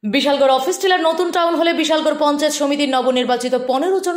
Bishalgarh office tiller নতুন town হলে বিশালগড় পঞ্চায়েত সমিতির নবনির্বাচিত ১৫ জন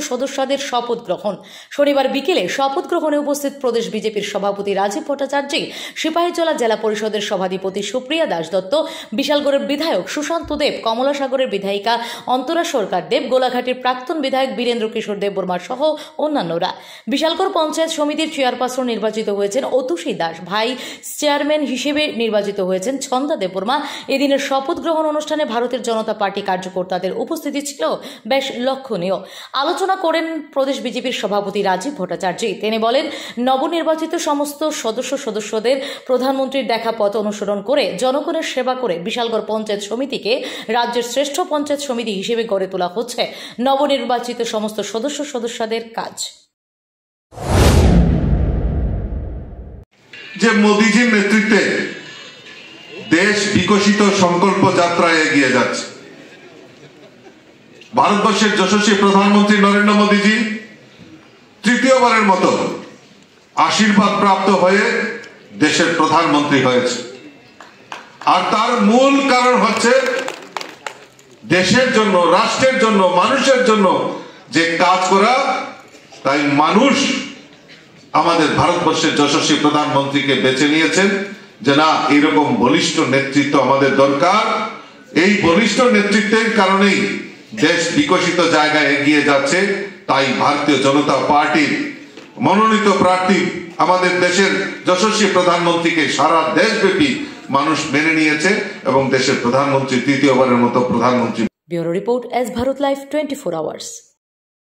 সদস্যদের শপথ গ্রহণ। শনিবার বিকেলে শপথ গ্রহণে উপস্থিত প্রদেশ বিজেপির সভাপতি রাজীব ভট্টাচার্য, সিপাহীজলা জেলা পরিষদের সভাধিপতি সুপ্রিয়া দাস দত্ত, বিশালগড়ের বিধায়ক সুশান্ত দেব, কমলাসাগরের বিধায়িকা অন্তরা সরকার দেব, গোলাঘাটের প্রাক্তন বিধায়ক বীরেন্দ্র কিশোর দেববর্মা সহ অন্যান্যরা। বিশালগড় পঞ্চায়েত সমিতির চেয়ারপারসন নির্বাচিত হয়েছেন অতুষী দাস, ভাইস চেয়ারম্যান হিসেবে নির্বাচিত হয়েছেন ছন্দা দেববর্মা। এদিনের শপথ গ্রহণ অনুষ্ঠানে ভারতের জনতা পার্টি কার্যকর্তাদের উপস্থিতি ছিল বেশ লক্ষণীয়। আলোচনা করেন প্রদেশ বিজেপির সভাপতি রাজীব ভট্টাচার্য। তিনি বলেন, নবনির্বাচিত সমস্ত সদস্যদের প্রধানমন্ত্রীর দেখা পথ অনুসরণ করে জনগণের সেবা করে বিশালগড় পঞ্চায়েত সমিতিকে রাজ্যের শ্রেষ্ঠ পঞ্চায়েত সমিতি হিসেবে গড়ে তোলা হচ্ছে নবনির্বাচিত সমস্ত সদস্যদের কাজ। যে মোদিজির নেতৃত্বে দেশ বিকশিত সংকল্প যাত্রায় এগিয়ে যাচ্ছে। ভারতবর্ষের যশস্বী প্রধানমন্ত্রী নরেন্দ্র মোদীজি তৃতীয়বারের মতো আশীর্বাদ প্রাপ্ত হয়ে দেশের প্রধানমন্ত্রী হয়েছে। আর তার মূল কারণ হচ্ছে দেশের জন্য, রাষ্ট্রের জন্য, মানুষের জন্য যে কাজ করা। তাই মানুষ আমাদের ভারতবর্ষের যশস্বী প্রধানমন্ত্রীকে বেছে নিয়েছেন যে না, এরকম বলিষ্ঠ নেতৃত্ব আমাদের দরকার। এই বলিষ্ঠ নেতৃত্বের কারণেই দেশ বিকশিত জায়গায় এগিয়ে যাচ্ছে। তাই ভারতীয় জনতা পার্টির মনোনীত প্রার্থী আমাদের দেশের যশস্বী প্রধানমন্ত্রীকে সারা দেশব্যাপী মানুষ মেনে নিয়েছে এবং দেশের প্রধানমন্ত্রী তৃতীয়বারের মতো প্রধানমন্ত্রী। Bureau report, S Bharat live 24 hours.